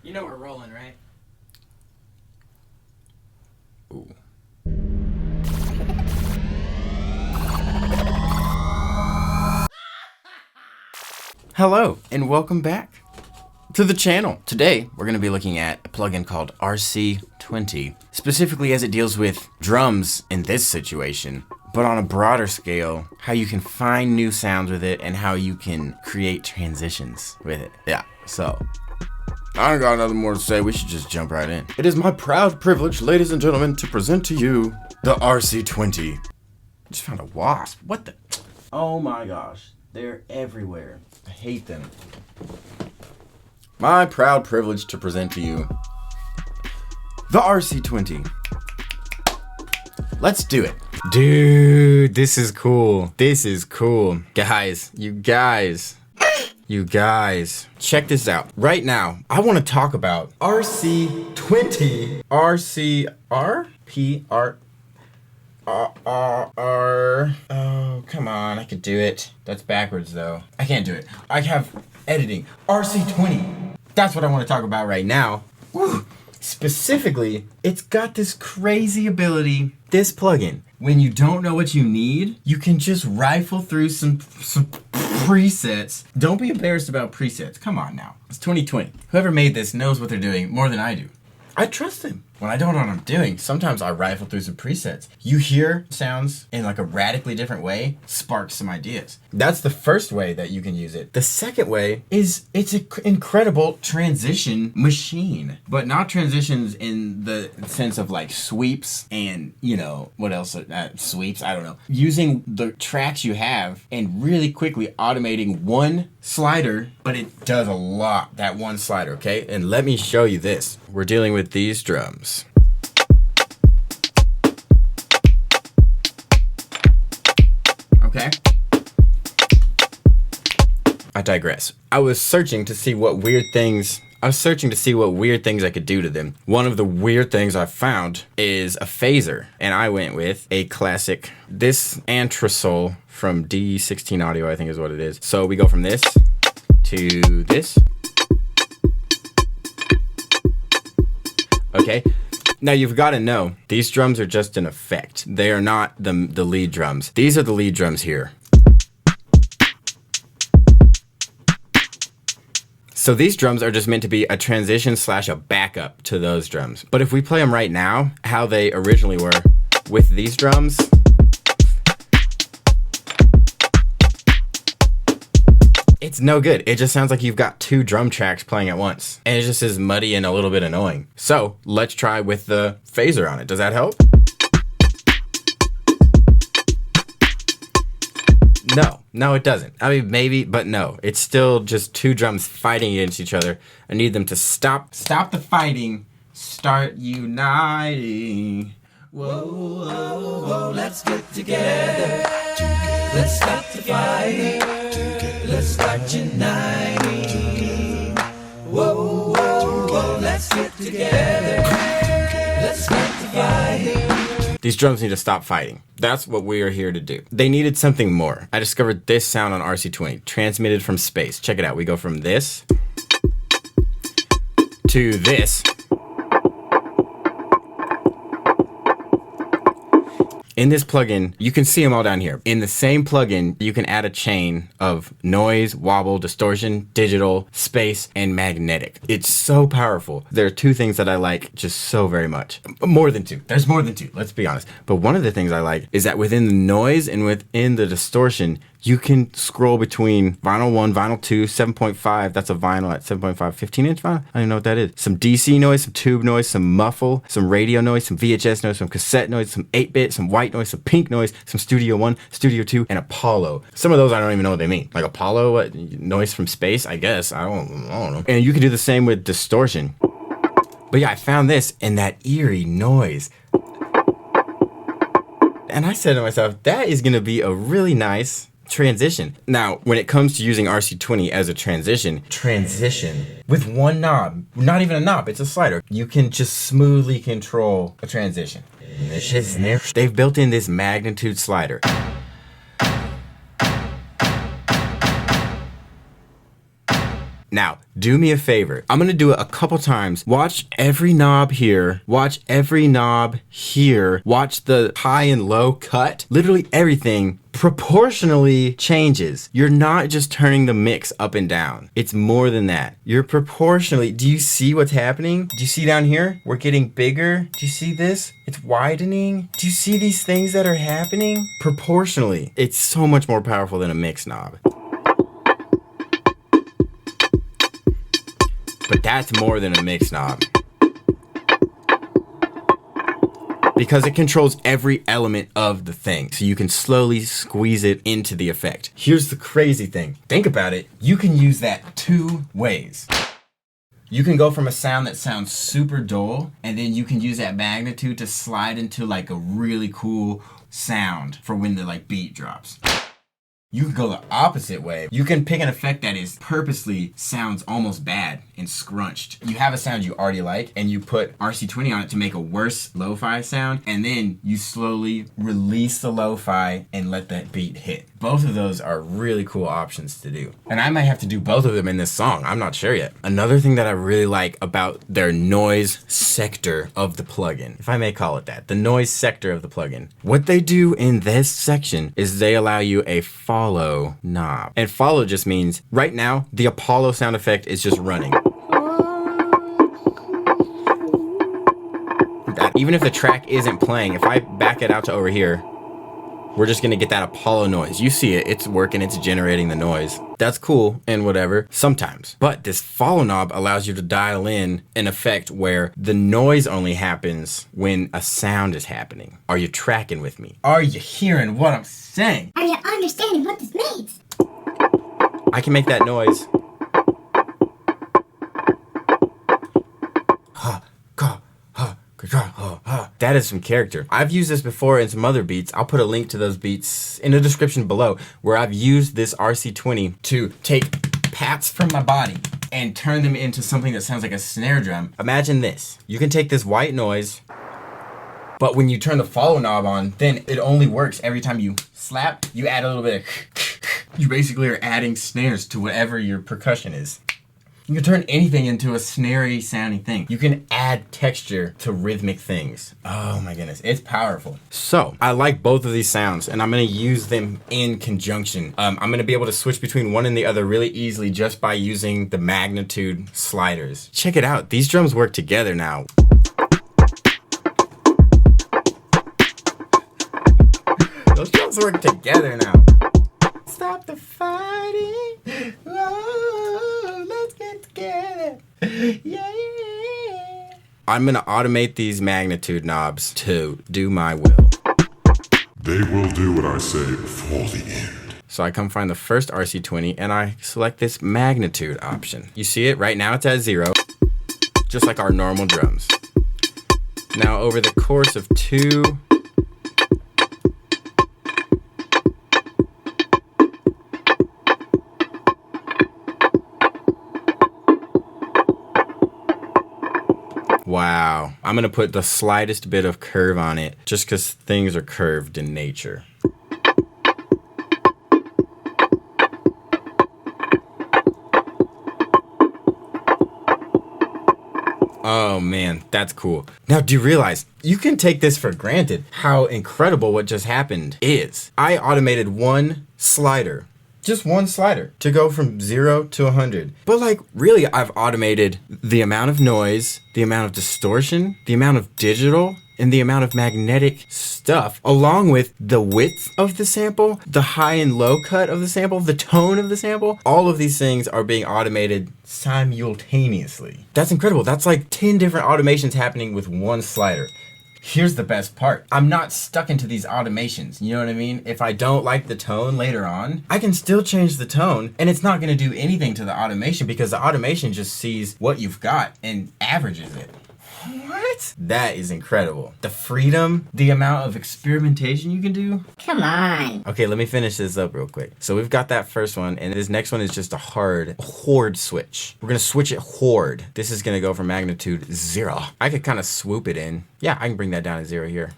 You know we're rolling, right? Ooh. Hello, and welcome back to the channel. Today, we're going to be looking at a plugin called RC20, specifically as it deals with drums in this situation, but on a broader scale, how you can find new sounds with it and how you can create transitions with it. Yeah, so I don't got nothing more to say. We should just jump right in. It is my proud privilege, ladies and gentlemen, to present to you the RC20. I just found a wasp. What the? Oh my gosh. They're everywhere. I hate them. My proud privilege to present to you the RC20. Let's do it. Dude, this is cool. This is cool. Guys, you guys, check this out. Right now, I want to talk about RC20. Oh, come on, I could do it. That's backwards though. I can't do it. I have editing. RC20. That's what I want to talk about right now. Woo. Specifically, it's got this crazy ability, this plugin. When you don't know what you need, you can just rifle through some presets. Don't be embarrassed about presets. Come on now. It's 2020. Whoever made this knows what they're doing more than I do. I trust them. When I don't know what I'm doing, sometimes I rifle through some presets. You hear sounds in like a radically different way, sparks some ideas. That's the first way that you can use it. The second way is it's an incredible transition machine, but not transitions in the sense of like sweeps and, you know, what else? Sweeps, I don't know. Using the tracks you have and really quickly automating one slider, but it does a lot, that one slider, okay? And let me show you this. We're dealing with these drums. Okay. I digress. I was searching to see what weird things I could do to them. One of the weird things I found is a phaser, and I went with a classic, this Anthrasol from D16 Audio, I think is what it is. So we go from this to this. Okay. Now you've got to know, these drums are just an effect. They are not the lead drums. These are the lead drums here. So these drums are just meant to be a transition / a backup to those drums. But if we play them right now, how they originally were with these drums, it's no good. It just sounds like you've got two drum tracks playing at once. And it just is muddy and a little bit annoying. So let's try with the phaser on it. Does that help? No, it doesn't. I mean, maybe, but no. It's still just two drums fighting against each other. I need them to stop the fighting, start uniting. Whoa, whoa, whoa, let's get together. Let's stop the fighting. Let's start uniting. Whoa, whoa, whoa, let's get together. Let's start the fighting. These drums need to stop fighting. That's what we are here to do. They needed something more. I discovered this sound on RC20, transmitted from space. Check it out. We go from this to this. In this plugin, you can see them all down here. In the same plugin, you can add a chain of noise, wobble, distortion, digital, space, and magnetic. It's so powerful. There are two things that I like just so very much. More than two. There's more than two, let's be honest. But one of the things I like is that within the noise and within the distortion, you can scroll between vinyl 1, vinyl 2, 7.5. That's a vinyl at 7.5, 15-inch vinyl? I don't even know what that is. Some DC noise, some tube noise, some muffle, some radio noise, some VHS noise, some cassette noise, some 8-bit, some white noise, some pink noise, some Studio 1, Studio 2, and Apollo. Some of those I don't even know what they mean. Like Apollo, what, noise from space? I guess. I don't know. And you can do the same with distortion. But yeah, I found this and that eerie noise. And I said to myself, that is going to be a really nice transition. Now, when it comes to using RC20 as a transition with one knob, not even a knob, it's a slider, you can just smoothly control a transition. They've built in this magnitude slider. Now, do me a favor. I'm gonna do it a couple times. Watch every knob here. Watch every knob here. Watch the high and low cut. Literally everything proportionally changes. You're not just turning the mix up and down. It's more than that. You're proportionally, do you see what's happening? Do you see down here? We're getting bigger. Do you see this? It's widening. Do you see these things that are happening? Proportionally. It's so much more powerful than a mix knob. But that's more than a mix knob. Because it controls every element of the thing. So you can slowly squeeze it into the effect. Here's the crazy thing. Think about it. You can use that two ways. You can go from a sound that sounds super dull, and then you can use that magnitude to slide into like a really cool sound for when the like beat drops. You can go the opposite way. You can pick an effect that is purposely sounds almost bad and scrunched. You have a sound you already like and you put RC20 on it to make a worse lo-fi sound, and then you slowly release the lo-fi and let that beat hit. Both of those are really cool options to do. And I might have to do both of them in this song. I'm not sure yet. Another thing that I really like about their noise sector of the plugin, if I may call it that, the noise sector of the plugin. What they do in this section is they allow you a follow knob. And follow just means right now, the Apollo sound effect is just running. Even if the track isn't playing, if I back it out to over here, we're just gonna get that Apollo noise. You see it, it's working, it's generating the noise. That's cool and whatever, sometimes. But this follow knob allows you to dial in an effect where the noise only happens when a sound is happening. Are you tracking with me? Are you hearing what I'm saying? Are you understanding what this means? I can make that noise. That is some character. I've used this before in some other beats. I'll put a link to those beats in the description below, where I've used this RC20 to take pats from my body and turn them into something that sounds like a snare drum. Imagine this. You can take this white noise, but when you turn the follow knob on, then it only works every time you slap. You add a little bit of you basically are adding snares to whatever your percussion is. You can turn anything into a snarey sounding thing. You can add texture to rhythmic things. Oh my goodness, it's powerful. So I like both of these sounds and I'm gonna use them in conjunction. I'm gonna be able to switch between one and the other really easily just by using the magnitude sliders. Check it out, these drums work together now. Those drums work together now. Stop the fighting. Whoa, let's get together. Yeah. I'm gonna automate these magnitude knobs to do my will. They will do what I say before the end. So I come find the first RC20 and I select this magnitude option. You see it right now, it's at 0, just like our normal drums. Now over the course of 2, wow, I'm gonna put the slightest bit of curve on it just because things are curved in nature. Oh man, that's cool. Now, do you realize you can take this for granted how incredible what just happened is? I automated one slider. Just one slider to go from 0 to 100. But like really, I've automated the amount of noise, the amount of distortion, the amount of digital, and the amount of magnetic stuff, along with the width of the sample, the high and low cut of the sample, the tone of the sample. All of these things are being automated simultaneously. That's incredible. That's like 10 different automations happening with one slider. Here's the best part. I'm not stuck into these automations, you know what I mean? If I don't like the tone later on, I can still change the tone and it's not gonna do anything to the automation because the automation just sees what you've got and averages it. What? That is incredible. The freedom, the amount of experimentation you can do. Come on. Okay, let me finish this up real quick. So we've got that first one, and this next one is just a hard switch. We're gonna switch it hard. This is gonna go from magnitude 0. I could kind of swoop it in. Yeah, I can bring that down to 0 here.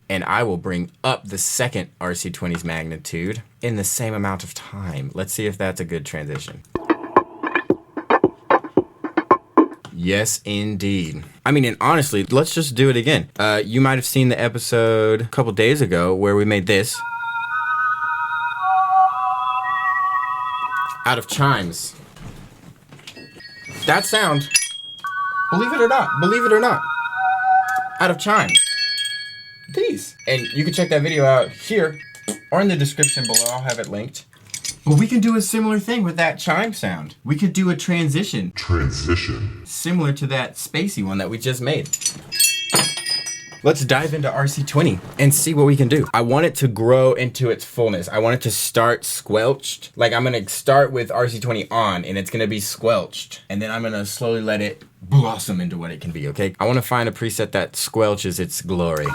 And I will bring up the second RC20's magnitude in the same amount of time. Let's see if that's a good transition. Yes, indeed. I mean, and honestly, let's just do it again. You might have seen the episode a couple days ago where we made this out of chimes. That sound, believe it or not, out of chimes. These. And you can check that video out here or in the description below. I'll have it linked. But we can do a similar thing with that chime sound. We could do a transition. Similar to that spacey one that we just made. Let's dive into RC20 and see what we can do. I want it to grow into its fullness. I want it to start squelched. Like I'm gonna start with RC20 on and it's gonna be squelched. And then I'm gonna slowly let it blossom into what it can be, okay? I wanna find a preset that squelches its glory.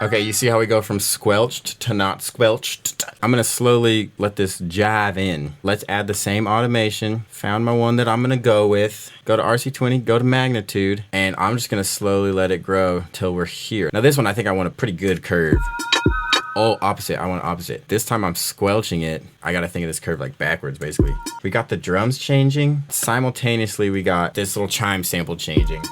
Okay, you see how we go from squelched to not squelched? I'm gonna slowly let this jive in. Let's add the same automation. Found my one that I'm gonna go with. Go to RC20, go to magnitude, and I'm just gonna slowly let it grow till we're here. Now this one, I think I want a pretty good curve. Oh, opposite, I want opposite. This time I'm squelching it. I gotta think of this curve like backwards, basically. We got the drums changing. Simultaneously, we got this little chime sample changing.